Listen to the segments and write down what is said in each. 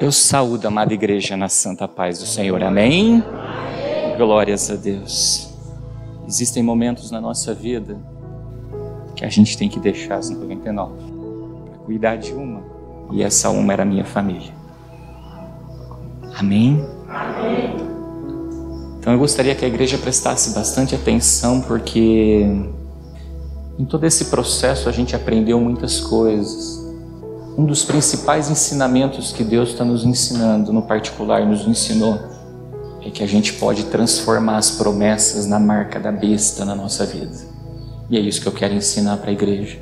Eu saúdo a amada igreja na santa paz do Senhor. Amém? Glórias a Deus. Existem momentos na nossa vida que a gente tem que deixar as 99 para cuidar de uma. E essa uma era a minha família. Amém? Amém. Então eu gostaria que a igreja prestasse bastante atenção, porque em todo esse processo a gente aprendeu muitas coisas. Um dos principais ensinamentos que Deus está nos ensinando, no particular nos ensinou, é que a gente pode transformar as promessas na marca da besta na nossa vida. E é isso que eu quero ensinar para a igreja.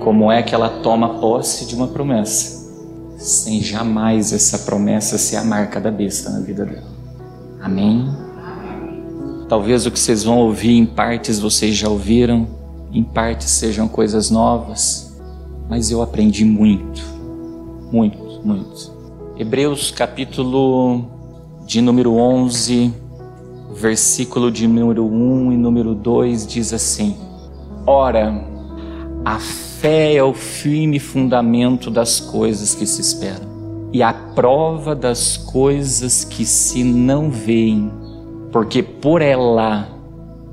Como é que ela toma posse de uma promessa, sem jamais essa promessa ser a marca da besta na vida dela. Amém? Talvez o que vocês vão ouvir em partes vocês já ouviram, em partes sejam coisas novas, mas eu aprendi muito. Hebreus capítulo de número 11, versículo de número 1 e número 2 diz assim: Ora, a fé é o firme fundamento das coisas que se esperam e a prova das coisas que se não veem, porque por ela,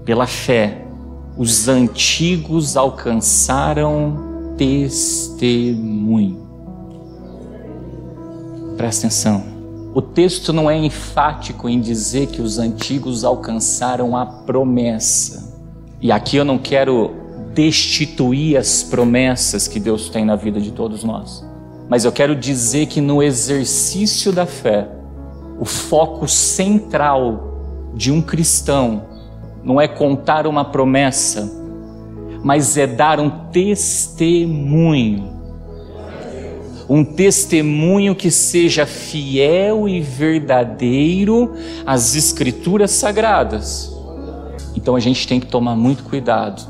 pela fé, os antigos alcançaram testemunho. Presta atenção. O texto não é enfático em dizer que os antigos alcançaram a promessa. E aqui eu não quero destituir as promessas que Deus tem na vida de todos nós. Mas eu quero dizer que no exercício da fé, o foco central de um cristão não é contar uma promessa, mas é dar um testemunho. Um testemunho que seja fiel e verdadeiro às Escrituras Sagradas. Então a gente tem que tomar muito cuidado,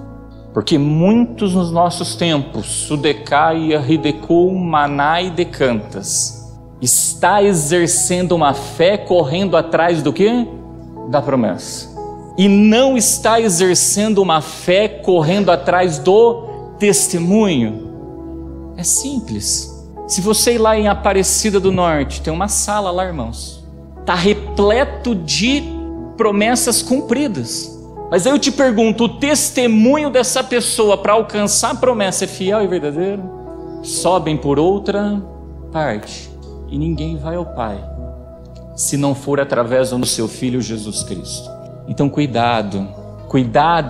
porque muitos nos nossos tempos, Sudecai, Ridecou, Manai, Decantas, está exercendo uma fé correndo atrás do quê? Da promessa. E não está exercendo uma fé correndo atrás do testemunho. É simples. Se você ir lá em Aparecida do Norte, tem uma sala lá, irmãos. Está repleto de promessas cumpridas. Mas aí eu te pergunto, o testemunho dessa pessoa para alcançar a promessa é fiel e verdadeiro? Sobem por outra parte. E ninguém vai ao Pai, se não for através do seu Filho Jesus Cristo. Então cuidado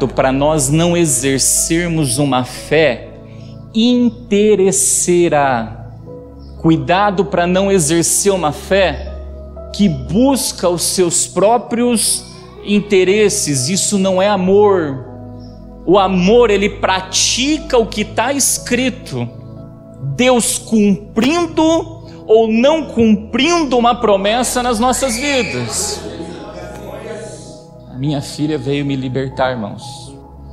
para nós não exercermos uma fé interesseira. Cuidado para não exercer uma fé que busca os seus próprios interesses. Isso não é amor. O amor, ele pratica o que está escrito. Deus cumprindo ou não cumprindo uma promessa nas nossas vidas. Minha filha veio me libertar, irmãos,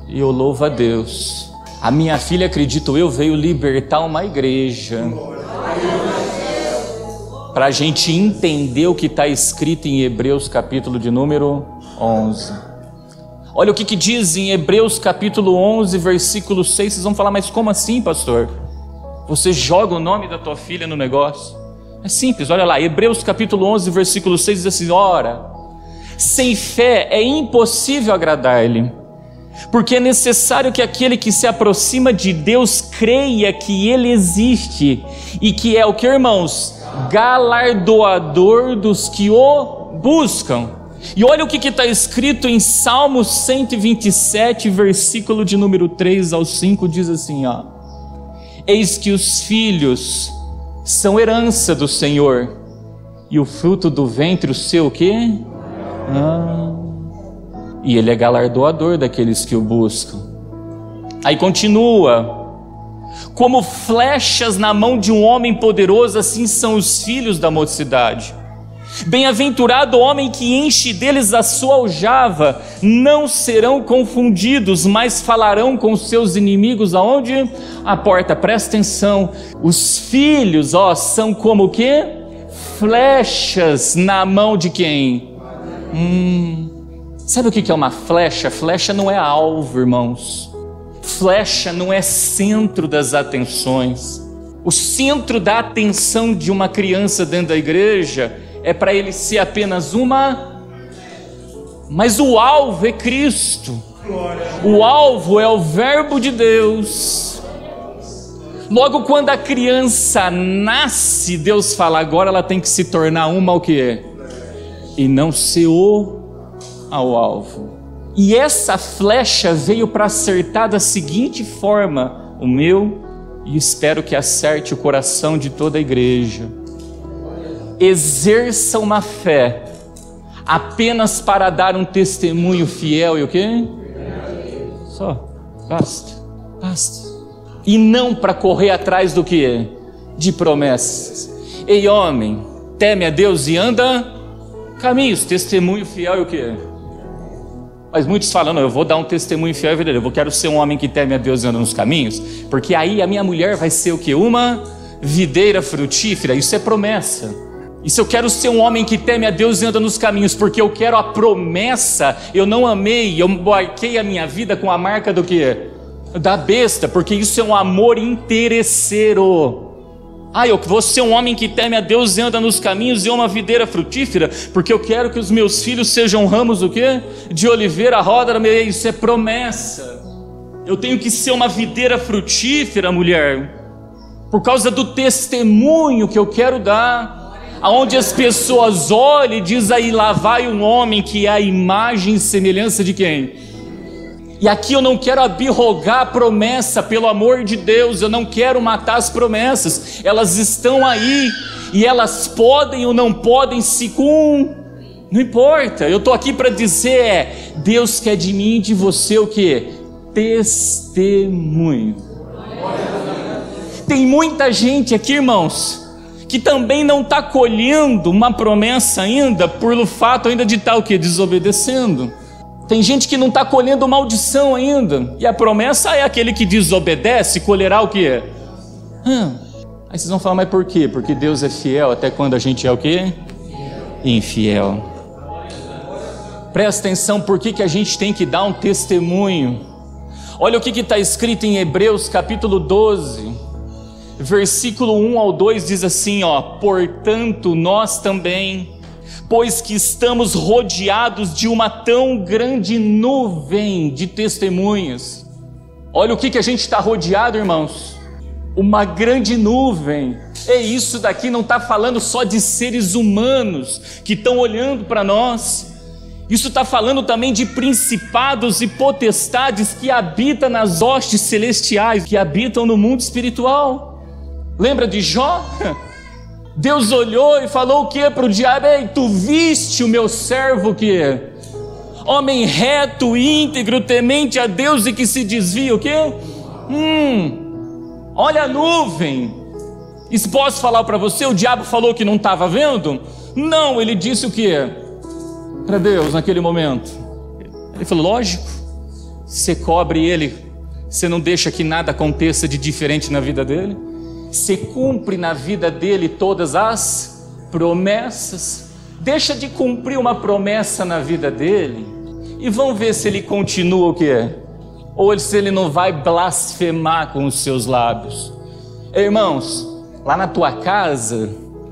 e eu louvo a Deus. A minha filha, acredito eu, veio libertar uma igreja, para a gente entender o que está escrito em Hebreus capítulo de número 11. Olha o que diz em Hebreus capítulo 11, versículo 6. Vocês vão falar, mas como assim, pastor? Você joga o nome da tua filha no negócio? É simples, olha lá, Hebreus capítulo 11, versículo 6 diz assim: Ora, sem fé é impossível agradar-lhe, porque é necessário que aquele que se aproxima de Deus creia que Ele existe e que é o que, irmãos? Galardoador dos que o buscam. E olha o que está escrito em Salmo 127, versículo de número 3 ao 5, diz assim, ó: Eis que os filhos são herança do Senhor, e o fruto do ventre o seu o quê? E Ele é galardoador daqueles que o buscam. Aí continua: como flechas na mão de um homem poderoso, assim são os filhos da mocidade. Bem-aventurado o homem que enche deles a sua aljava. Não serão confundidos, mas falarão com seus inimigos aonde? À porta. Presta atenção, os filhos, são como o quê? Flechas na mão de quem? Sabe o que é uma flecha? Flecha não é alvo, irmãos. Flecha não é centro das atenções. O centro da atenção de uma criança dentro da igreja é para ele ser apenas mas o alvo é Cristo. O alvo é o Verbo de Deus. Logo, quando a criança nasce, Deus fala, agora ela tem que se tornar o quê? E não ser ao alvo. E essa flecha veio para acertar da seguinte forma, o meu, e espero que acerte o coração de toda a igreja. Exerça uma fé apenas para dar um testemunho fiel e o quê? Só, basta. E não para correr atrás do quê? De promessas. Ei, homem, teme a Deus e anda caminhos, testemunho fiel e o quê? Mas muitos falam, não, eu vou dar um testemunho fiel e verdadeiro, eu quero ser um homem que teme a Deus e anda nos caminhos, porque aí a minha mulher vai ser o quê? Uma videira frutífera. Isso é promessa. E se eu quero ser um homem que teme a Deus e anda nos caminhos, porque eu quero a promessa, eu não amei, eu marquei a minha vida com a marca do quê? Da besta, porque isso é um amor interesseiro. Eu vou ser um homem que teme a Deus e anda nos caminhos e uma videira frutífera, porque eu quero que os meus filhos sejam ramos o quê? De oliveira, roda, isso é promessa. Eu tenho que ser uma videira frutífera, mulher, por causa do testemunho que eu quero dar. Aonde as pessoas olham e dizem, aí lá vai um homem que é a imagem e semelhança de quem? E aqui eu não quero abirrogar a promessa, pelo amor de Deus, eu não quero matar as promessas, elas estão aí, e elas podem ou não podem não importa, eu estou aqui para dizer, Deus quer de mim e de você o quê? Testemunho. Tem muita gente aqui, irmãos, que também não está colhendo uma promessa ainda, por fato ainda de estar o quê? Desobedecendo. Tem gente que não está colhendo maldição ainda, e a promessa é aquele que desobedece, colherá o quê? Aí vocês vão falar, mas por quê? Porque Deus é fiel até quando a gente é o quê? Infiel. Presta atenção, por que a gente tem que dar um testemunho? Olha o que está escrito em Hebreus capítulo 12, versículo 1 ao 2, diz assim, portanto nós também, pois que estamos rodeados de uma tão grande nuvem de testemunhas. Olha o que a gente está rodeado, irmãos, uma grande nuvem. Isso daqui não está falando só de seres humanos que estão olhando para nós, isso está falando também de principados e potestades que habitam nas hostes celestiais, que habitam no mundo espiritual. Lembra de Jó? Deus olhou e falou o que para o diabo? Ei, tu viste o meu servo que homem reto, íntegro, temente a Deus e que se desvia o quê? Olha a nuvem. E posso falar para você, o diabo falou que não estava vendo? Não, ele disse o que para Deus naquele momento? Ele falou, lógico, você cobre ele, você não deixa que nada aconteça de diferente na vida dele, você cumpre na vida dele todas as promessas, deixa de cumprir uma promessa na vida dele, e vamos ver se ele continua o quê? Ou se ele não vai blasfemar com os seus lábios. Irmãos, lá na tua casa,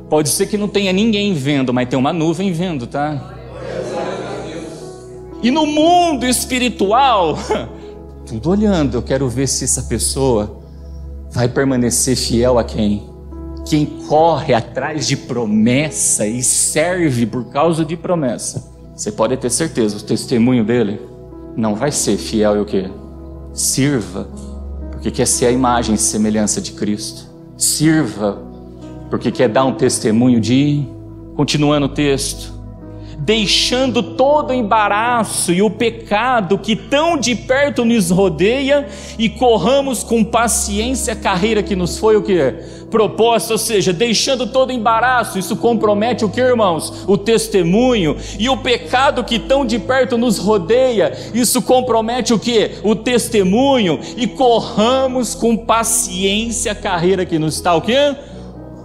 pode ser que não tenha ninguém vendo, mas tem uma nuvem vendo, tá? E no mundo espiritual, tudo olhando, eu quero ver se essa pessoa vai permanecer fiel a quem? Quem corre atrás de promessa e serve por causa de promessa. Você pode ter certeza, o testemunho dele não vai ser fiel e o quê? Sirva, porque quer ser a imagem e semelhança de Cristo. Sirva, porque quer dar um testemunho de... Continuando o texto. Deixando todo o embaraço e o pecado que tão de perto nos rodeia, e corramos com paciência a carreira que nos foi o quê? Proposta, ou seja, deixando todo o embaraço, isso compromete o que, irmãos? O testemunho. E o pecado que tão de perto nos rodeia, isso compromete o quê? O testemunho. E corramos com paciência a carreira que nos está o quê?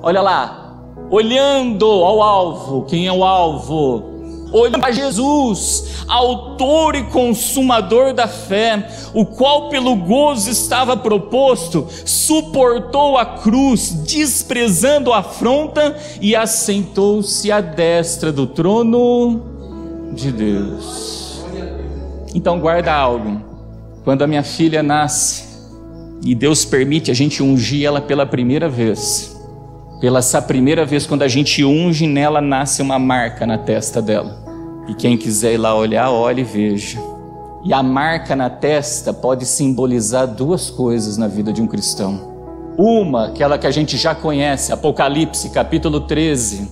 Olha lá, olhando ao alvo. Quem é o alvo? olhando para Jesus, autor e consumador da fé, o qual pelo gozo estava proposto, suportou a cruz, desprezando a afronta, e assentou-se à destra do trono de Deus. Então guarda algo, quando a minha filha nasce, e Deus permite a gente ungir ela pela primeira vez, pela essa primeira vez, quando a gente unge nela, nasce uma marca na testa dela. E quem quiser ir lá olhar, olhe e veja. E a marca na testa pode simbolizar duas coisas na vida de um cristão. Uma, aquela que a gente já conhece, Apocalipse, capítulo 13,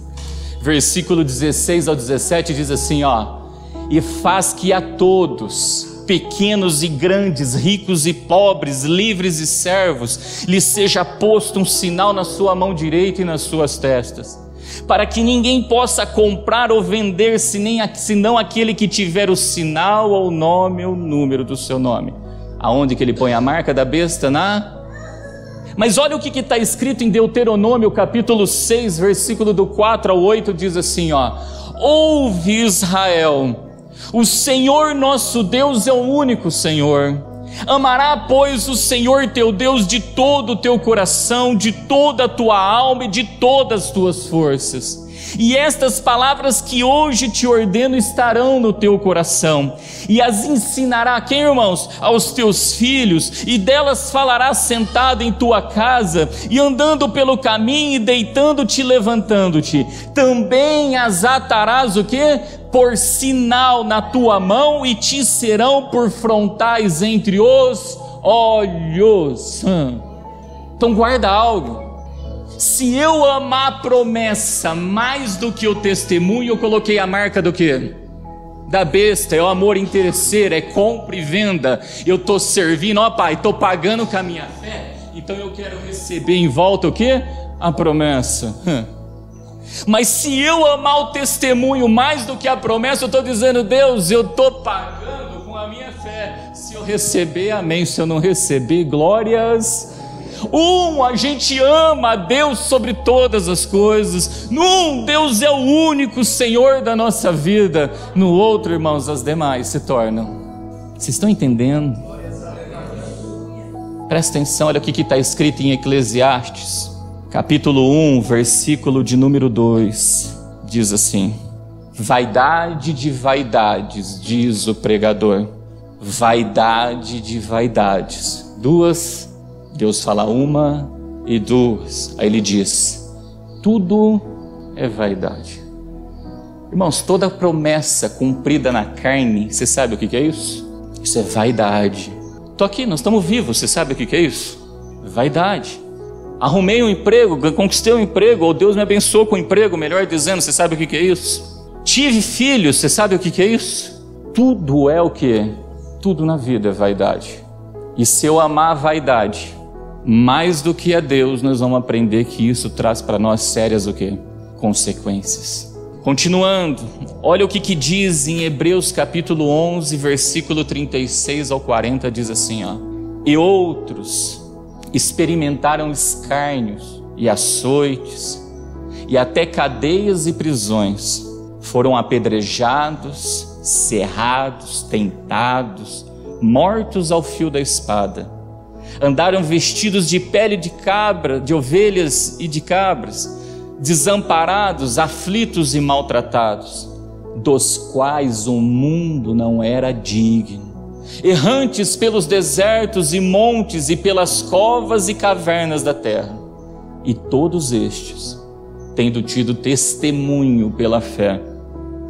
versículo 16 ao 17, diz assim, ó: e faz que a todos, pequenos e grandes, ricos e pobres, livres e servos, lhes seja posto um sinal na sua mão direita e nas suas testas, para que ninguém possa comprar ou vender senão aquele que tiver o sinal ou o nome ou o número do seu nome. Aonde que ele põe a marca da besta? Mas olha o que está escrito em Deuteronômio capítulo 6, versículo do 4 ao 8, diz assim, ó: ouve, Israel, o Senhor nosso Deus é o único Senhor. Amará, pois, o Senhor teu Deus de todo o teu coração, de toda a tua alma e de todas as tuas forças. E estas palavras que hoje te ordeno estarão no teu coração, e as ensinará a quem, irmãos? Aos teus filhos, e delas falarás sentado em tua casa, e andando pelo caminho, e deitando-te e levantando-te. Também as atarás o quê? Por sinal na tua mão, e te serão por frontais entre os olhos. Então guarda algo. Se eu amar a promessa mais do que o testemunho, eu coloquei a marca do quê? Da besta. É o amor interesseiro, é compra e venda. Eu estou servindo, ó pai, estou pagando com a minha fé, então eu quero receber em volta o quê? A promessa. Mas se eu amar o testemunho mais do que a promessa, eu estou dizendo, Deus, eu estou pagando com a minha fé. Se eu receber, amém. Se eu não receber, glórias. A gente ama a Deus sobre todas as coisas. Deus é o único Senhor da nossa vida. No outro, irmãos, as demais se tornam. Vocês estão entendendo? Presta atenção, olha o que está escrito em Eclesiastes capítulo 1, versículo de número 2, diz assim: vaidade de vaidades, diz o pregador, vaidade de vaidades. Duas, Deus fala uma e duas, aí ele diz, tudo é vaidade. Irmãos, toda promessa cumprida na carne, você sabe o que é isso? Isso é vaidade. Estou aqui, nós estamos vivos, você sabe o que é isso? Vaidade. Arrumei um emprego, conquistei um emprego, ou Deus me abençoou com um emprego, melhor dizendo, você sabe o que é isso? Tive filhos, você sabe o que é isso? Tudo é o que? Tudo na vida é vaidade. E se eu amar a vaidade mais do que a Deus, nós vamos aprender que isso traz para nós sérias o quê? Consequências. Continuando, olha o que diz em Hebreus capítulo 11, versículo 36 ao 40, diz assim, ó: e outros experimentaram escárnios e açoites, e até cadeias e prisões, foram apedrejados, cerrados, tentados, mortos ao fio da espada, andaram vestidos de pele de cabra, de ovelhas e de cabras, desamparados, aflitos e maltratados, dos quais o mundo não era digno, errantes pelos desertos e montes e pelas covas e cavernas da terra. E todos estes, tendo tido testemunho pela fé,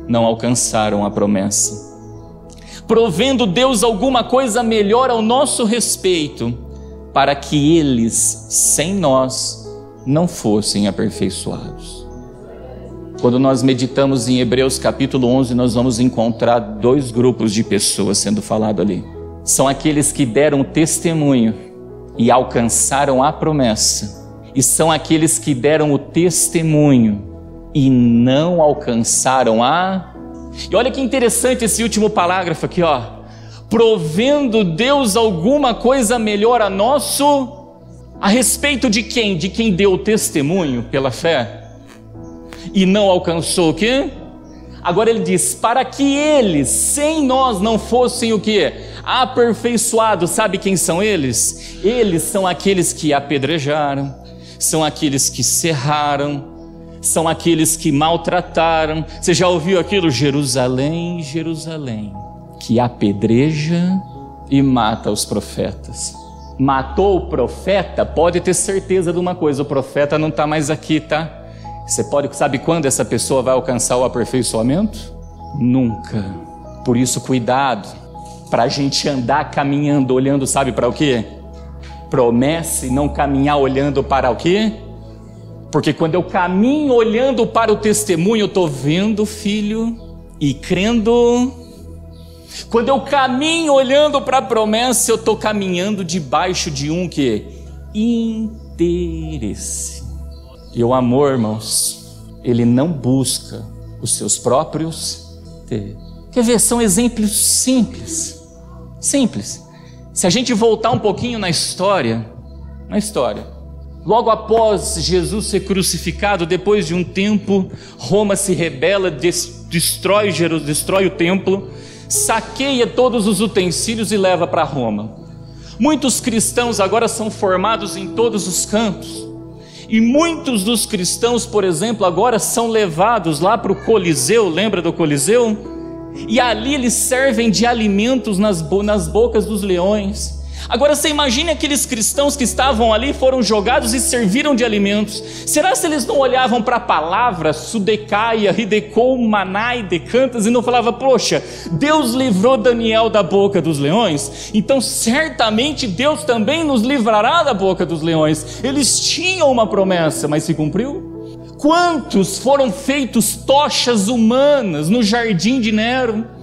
não alcançaram a promessa, provendo Deus alguma coisa melhor ao nosso respeito, para que eles, sem nós, não fossem aperfeiçoados. Quando nós meditamos em Hebreus capítulo 11, nós vamos encontrar dois grupos de pessoas sendo falado ali. São aqueles que deram testemunho e alcançaram a promessa, e são aqueles que deram o testemunho e não alcançaram a... E olha que interessante esse último parágrafo aqui, ó: provendo Deus alguma coisa melhor a nosso... A respeito de quem? De quem deu o testemunho pela fé e não alcançou o quê? Agora ele diz, para que eles, sem nós, não fossem o quê? Aperfeiçoados. Sabe quem são eles? Eles são aqueles que apedrejaram, são aqueles que serraram, são aqueles que maltrataram. Você já ouviu aquilo? Jerusalém, Jerusalém, que apedreja e mata os profetas. Matou o profeta, pode ter certeza de uma coisa, o profeta não está mais aqui, tá? Você sabe quando essa pessoa vai alcançar o aperfeiçoamento? Nunca. Por isso, cuidado, para a gente andar caminhando, olhando, sabe para o quê? Promessa, e não caminhar olhando para o quê? Porque quando eu caminho olhando para o testemunho, eu estou vendo, filho, e crendo. Quando eu caminho olhando para a promessa, eu estou caminhando debaixo de um que? Interesse. E o amor, irmãos, ele não busca os seus próprios interesses. Quer ver? São exemplos simples. Simples. Se a gente voltar um pouquinho na história, logo após Jesus ser crucificado, depois de um tempo, Roma se rebela, destrói o templo, saqueia todos os utensílios e leva para Roma. Muitos cristãos agora são formados em todos os cantos, e muitos dos cristãos, por exemplo, agora são levados lá para o Coliseu. Lembra do Coliseu? E ali eles servem de alimentos nas bocas dos leões. Agora você imagine aqueles cristãos que estavam ali, foram jogados e serviram de alimentos. Será se eles não olhavam para a palavra Sudecaia, Ridecou, Manai, Decantas, e não falavam, poxa, Deus livrou Daniel da boca dos leões, então certamente Deus também nos livrará da boca dos leões. Eles tinham uma promessa, mas se cumpriu? Quantos foram feitos tochas humanas no jardim de Nero?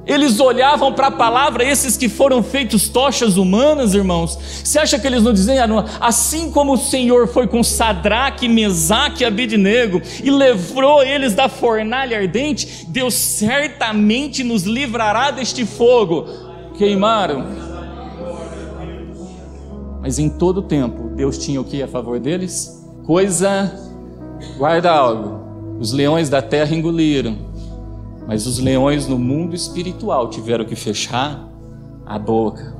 Eles olhavam para a palavra, esses que foram feitos tochas humanas, irmãos. Você acha que eles não diziam, assim como o Senhor foi com Sadraque, Mesaque e Abednego e livrou eles da fornalha ardente, Deus certamente nos livrará deste fogo. Queimaram. Mas em todo tempo, Deus tinha o que a favor deles? Guarda algo, os leões da terra engoliram, mas os leões no mundo espiritual tiveram que fechar a boca.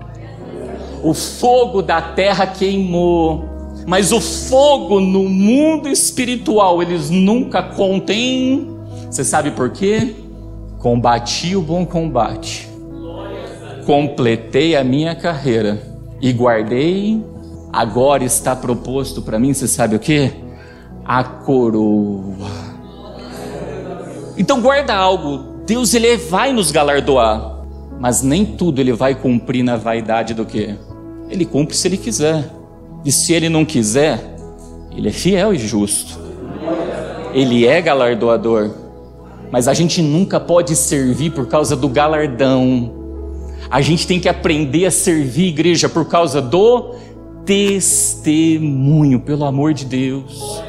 O fogo da terra queimou, mas o fogo no mundo espiritual eles nunca contêm. Você sabe por quê? Combati o bom combate, completei a minha carreira e guardei. Agora está proposto para mim, você sabe o quê? A coroa. Então guarda algo, Deus ele vai nos galardoar, mas nem tudo ele vai cumprir na vaidade do quê? Ele cumpre se ele quiser, e se ele não quiser, ele é fiel e justo, ele é galardoador, mas a gente nunca pode servir por causa do galardão. A gente tem que aprender a servir, igreja, por causa do testemunho, pelo amor de Deus.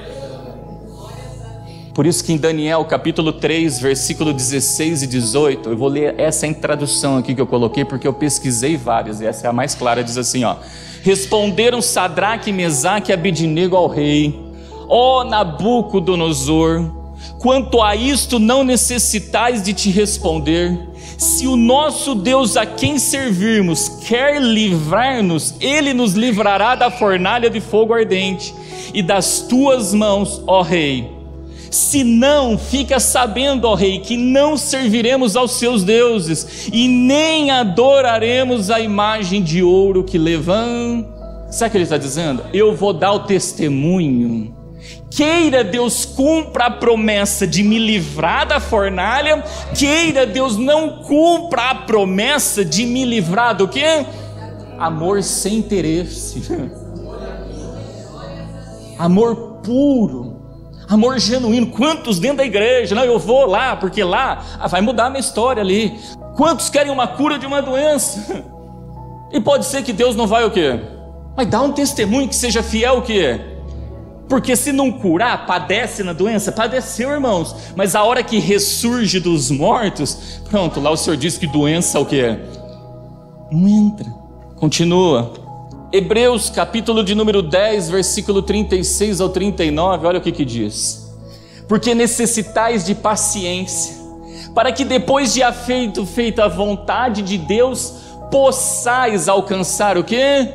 Por isso que em Daniel capítulo 3, versículo 16 e 18, eu vou ler essa tradução aqui que eu coloquei, porque eu pesquisei várias, e essa é a mais clara, diz assim, responderam Sadraque, Mesaque e Abednego ao rei, ó Nabucodonosor, quanto a isto não necessitais de te responder, se o nosso Deus a quem servirmos quer livrar-nos, ele nos livrará da fornalha de fogo ardente e das tuas mãos, ó rei. Se não, fica sabendo, ó rei, que não serviremos aos seus deuses e nem adoraremos a imagem de ouro que levantam. Sabe o que ele está dizendo? Eu vou dar o testemunho. Queira Deus cumpra a promessa de me livrar da fornalha, queira Deus não cumpra a promessa de me livrar do quê? Amor sem interesse. Amor puro. Amor genuíno. Quantos dentro da igreja? Não, eu vou lá, porque lá vai mudar a minha história ali. Quantos querem uma cura de uma doença? E pode ser que Deus não vai o quê? Mas dá um testemunho que seja fiel o quê? Porque se não curar, padece na doença? Padeceu, irmãos. Mas a hora que ressurge dos mortos, pronto, lá o Senhor diz que doença o quê? Não entra. Continua. Hebreus capítulo de número 10, versículo 36 ao 39, olha o que diz. Porque necessitais de paciência, para que depois de haver feito a vontade de Deus, possais alcançar o quê?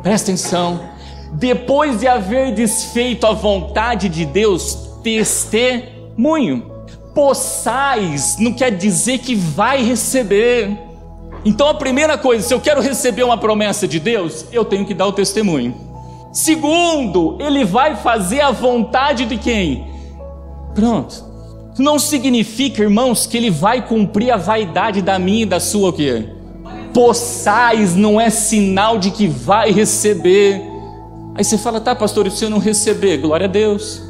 Presta atenção. Depois de haver desfeito a vontade de Deus, testemunho. Possais não quer dizer que vai receber. Então a primeira coisa, se eu quero receber uma promessa de Deus, eu tenho que dar o testemunho. Segundo, ele vai fazer a vontade de quem? Pronto. Não significa, irmãos, que ele vai cumprir a vaidade da minha e da sua o quê? Possais não é sinal de que vai receber. Aí você fala, tá pastor, e se eu não receber? Glória a Deus.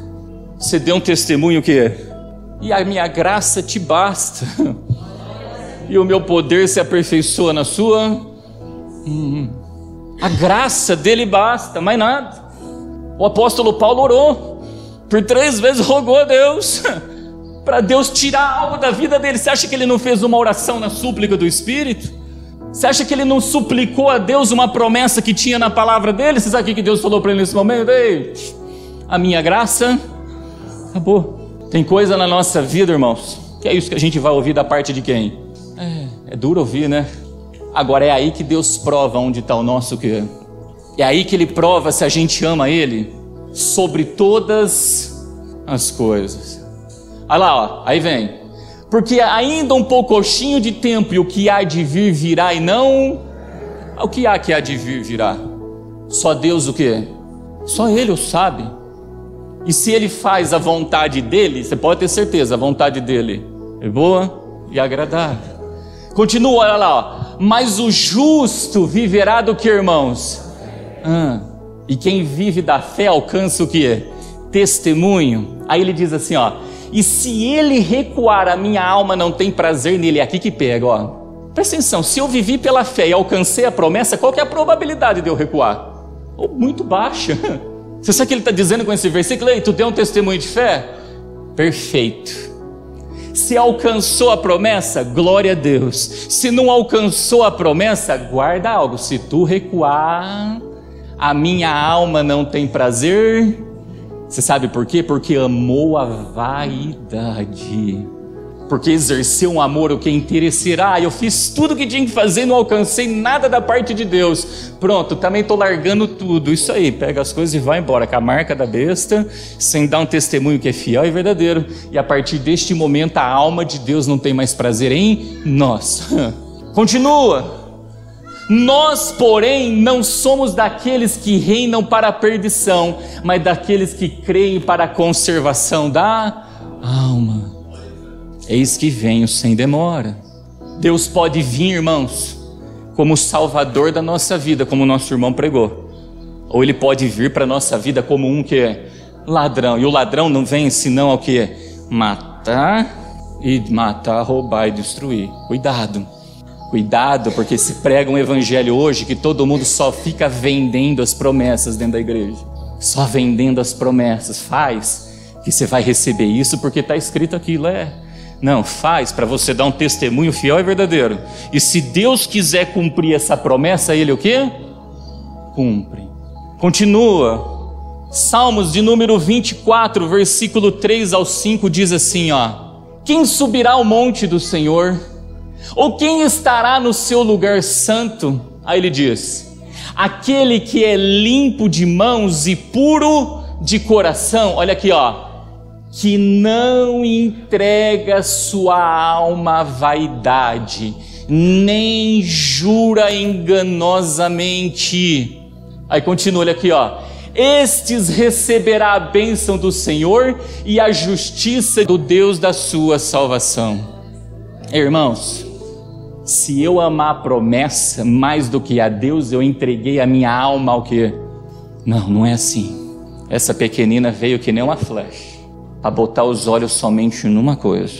Você deu um testemunho o quê? E a minha graça te basta. E o meu poder se aperfeiçoa na sua. A graça dele basta, mais nada. O apóstolo Paulo orou, por 3 vezes rogou a Deus, para Deus tirar algo da vida dele. Você acha que ele não fez uma oração na súplica do Espírito? Você acha que ele não suplicou a Deus uma promessa que tinha na palavra dele? Você sabe o que Deus falou para ele nesse momento? Ei, a minha graça acabou. Tem coisa na nossa vida, irmãos, que é isso que a gente vai ouvir da parte de quem? É duro ouvir, né? Agora é aí que Deus prova onde está o nosso quê? É aí que Ele prova se a gente ama Ele sobre todas as coisas. Olha lá, ó, aí vem. Porque ainda um pouquinho de tempo e o que há de vir virá e não... O que há de vir virá? Só Deus o quê? Só Ele o sabe. E se Ele faz a vontade dEle, você pode ter certeza, a vontade dEle é boa e agradável. Continua, olha lá, ó. Mas o justo viverá do que, irmãos? E quem vive da fé alcança o que? Testemunho. Aí ele diz assim, ó. E se ele recuar, a minha alma não tem prazer nele. É aqui que pega, ó. Presta atenção, se eu vivi pela fé e alcancei a promessa, qual que é a probabilidade de eu recuar? Muito baixa. Você sabe o que ele está dizendo com esse versículo? Ei, tu deu um testemunho de fé? Perfeito. Se alcançou a promessa, glória a Deus. Se não alcançou a promessa, guarda algo. Se tu recuar, a minha alma não tem prazer. Você sabe por quê? Porque amou a vaidade. Porque exerceu um amor o que interesserá. Eu fiz tudo o que tinha que fazer e não alcancei nada da parte de Deus. Pronto, também estou largando tudo. Isso aí, pega as coisas e vai embora com a marca da besta, sem dar um testemunho que é fiel e verdadeiro. E a partir deste momento a alma de Deus não tem mais prazer em nós. Continua. Nós, porém, não somos daqueles que reinam para a perdição, mas daqueles que creem para a conservação da alma. Eis que venho sem demora. Deus pode vir, irmãos, como Salvador da nossa vida, como o nosso irmão pregou. Ou Ele pode vir para a nossa vida como um que é ladrão. E o ladrão não vem senão ao que? Matar, roubar e destruir. Cuidado. Cuidado, porque se prega um evangelho hoje que todo mundo só fica vendendo as promessas dentro da igreja. Só vendendo as promessas. Faz que você vai receber isso porque está escrito aquilo, Não, faz para você dar um testemunho fiel e verdadeiro. E se Deus quiser cumprir essa promessa, Ele o quê? Cumpre. Continua. Salmos de número 24, versículo 3 ao 5 diz assim, ó. Quem subirá ao monte do Senhor? Ou quem estará no seu lugar santo? Aí ele diz, aquele que é limpo de mãos e puro de coração. Olha aqui, ó. Que não entrega sua alma à vaidade, nem jura enganosamente. Aí continua, olha aqui, ó. Estes receberá a bênção do Senhor e a justiça do Deus da sua salvação. Irmãos, se eu amar a promessa mais do que a Deus, eu entreguei a minha alma ao quê? Não, não é assim. Essa pequenina veio que nem uma flecha, a botar os olhos somente numa coisa.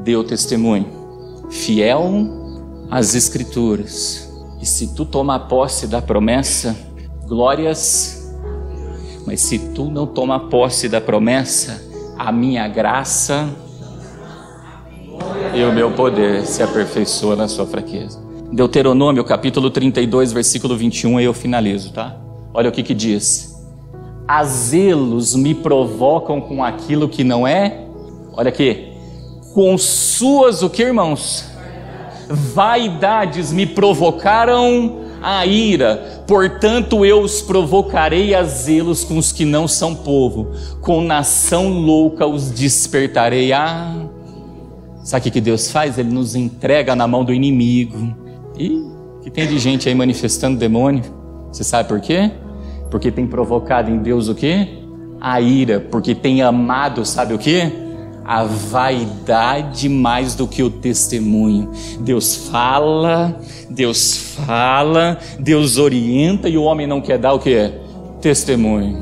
Deu testemunho, fiel às Escrituras. E se tu tomar posse da promessa, glórias. Mas se tu não tomar posse da promessa, a minha graça e o meu poder se aperfeiçoa na sua fraqueza. Deuteronômio capítulo 32, versículo 21, aí eu finalizo, tá? Olha o que diz. Azelos me provocam com aquilo que não é, olha aqui, Com suas, o que, irmãos? Vaidades me provocaram a ira, portanto eu os provocarei a zelos com os que não são povo, com nação louca os despertarei. Sabe o que Deus faz? Ele nos entrega na mão do inimigo. E que tem de gente aí manifestando demônio. Você sabe por quê? Porque tem provocado em Deus o quê? A ira. Porque tem amado, sabe o quê? A vaidade mais do que o testemunho. Deus fala, Deus orienta, e o homem não quer dar o quê? Testemunho.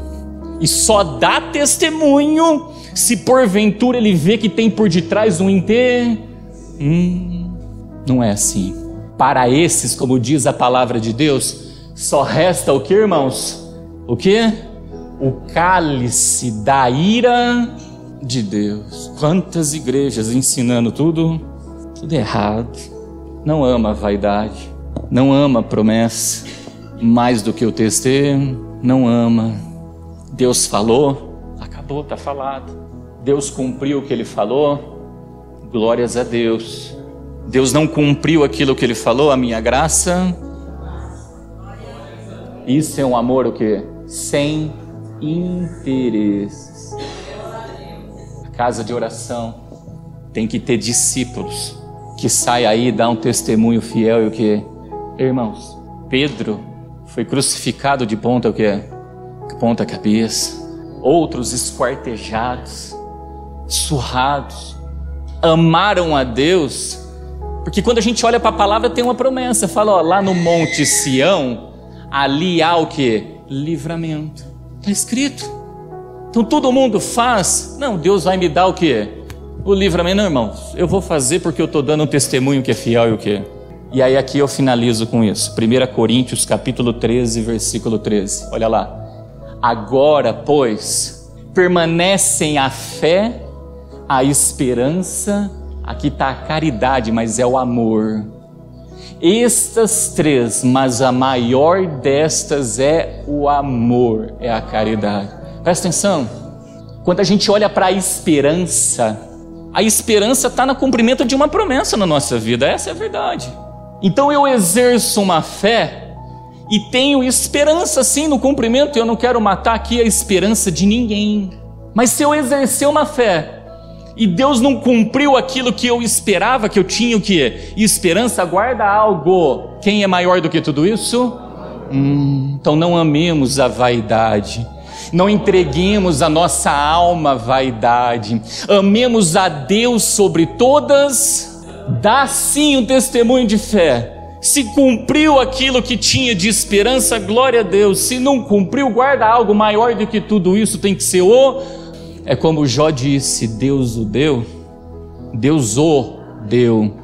E só dá testemunho se porventura ele vê que tem por detrás um interesse. Não é assim. Para esses, como diz a palavra de Deus, só resta o que, irmãos? O que? O cálice da ira de Deus. Quantas igrejas ensinando tudo errado. Não ama a vaidade, não ama a promessa, mais do que o testemunho, não ama. Deus falou, acabou, está falado. Deus cumpriu o que Ele falou, glórias a Deus. Deus não cumpriu aquilo que Ele falou, a minha graça. Isso é um amor o quê? Sem interesses. A casa de oração tem que ter discípulos que saem aí e dão um testemunho fiel. E o que? Irmãos, Pedro foi crucificado de ponta o quê? Ponta cabeça. Outros esquartejados, surrados, amaram a Deus. Porque quando a gente olha para a palavra tem uma promessa. Fala, ó, lá no Monte Sião, ali há o que? Livramento. Está escrito. Então todo mundo faz. Não, Deus vai me dar o que? O livramento. Não, irmãos, eu vou fazer porque eu estou dando um testemunho que é fiel e o que? E aí aqui eu finalizo com isso. 1 Coríntios capítulo 13, versículo 13. Olha lá. Agora, pois, permanecem a fé, a esperança, aqui está a caridade, mas é o amor. Estas três, mas a maior destas é o amor, é a caridade. Presta atenção, quando a gente olha para a esperança está no cumprimento de uma promessa na nossa vida, essa é a verdade. Então eu exerço uma fé e tenho esperança sim no cumprimento. Eu não quero matar aqui a esperança de ninguém, mas se eu exercer uma fé e Deus não cumpriu aquilo que eu esperava, que eu tinha o quê? Esperança, guarda algo. Quem é maior do que tudo isso? Então não amemos a vaidade, não entreguemos a nossa alma à vaidade, amemos a Deus sobre todas, dá sim um testemunho de fé. Se cumpriu aquilo que tinha de esperança, glória a Deus. Se não cumpriu, guarda algo maior do que tudo isso, tem que ser é como Jó disse, Deus o deu, Deus o deu.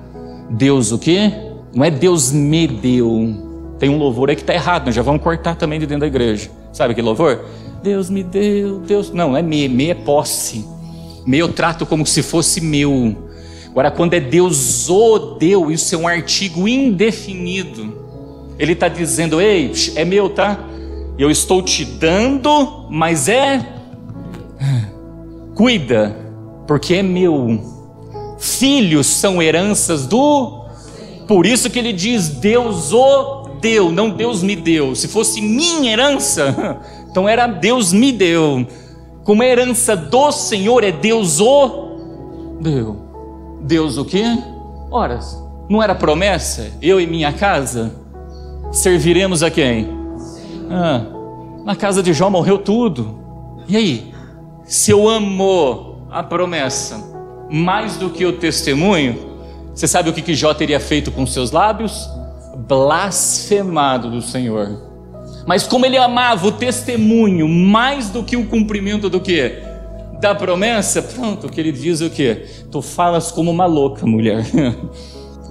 Deus o quê? Não é Deus me deu. Tem um louvor aí que está errado, nós já vamos cortar também de dentro da igreja. Sabe aquele louvor? Deus me deu, Deus... Não, é me é posse. Me eu trato como se fosse meu. Agora, quando é Deus o deu, isso é um artigo indefinido. Ele está dizendo, ei, é meu, tá? Eu estou te dando, mas cuida, porque é meu. Filhos são heranças do... Por isso que ele diz, Deus o deu, não Deus me deu. Se fosse minha herança, então era Deus me deu. Como a herança do Senhor é Deus o deu. Deus o quê? Ora, não era promessa? Eu e minha casa serviremos a quem? Na casa de Jó morreu tudo. E aí? Se eu amo a promessa mais do que o testemunho, você sabe o que Jó teria feito com seus lábios? Blasfemado do Senhor. Mas como ele amava o testemunho mais do que o cumprimento do quê? Da promessa, pronto, o que ele diz é o quê? Tu falas como uma louca, mulher.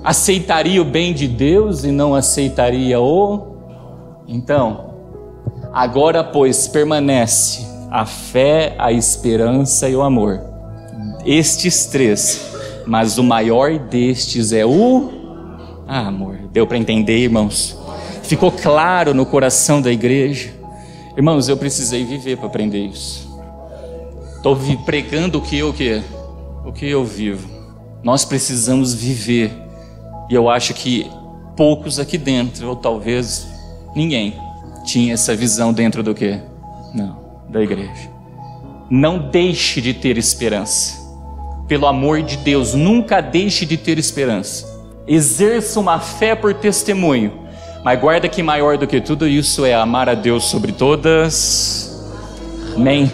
Aceitaria o bem de Deus e não aceitaria o... Então, agora pois permanece a fé, a esperança e o amor. Estes três, mas o maior destes é o amor. Deu para entender, irmãos? Ficou claro no coração da igreja? Irmãos, eu precisei viver para aprender isso. Estou pregando o que eu vivo. Nós precisamos viver. E eu acho que poucos aqui dentro, ou talvez ninguém, tinha essa visão dentro do quê? Não, da igreja. Não deixe de ter esperança. Pelo amor de Deus, nunca deixe de ter esperança. Exerça uma fé por testemunho. Mas guarda que maior do que tudo isso é amar a Deus sobre todas. Amém.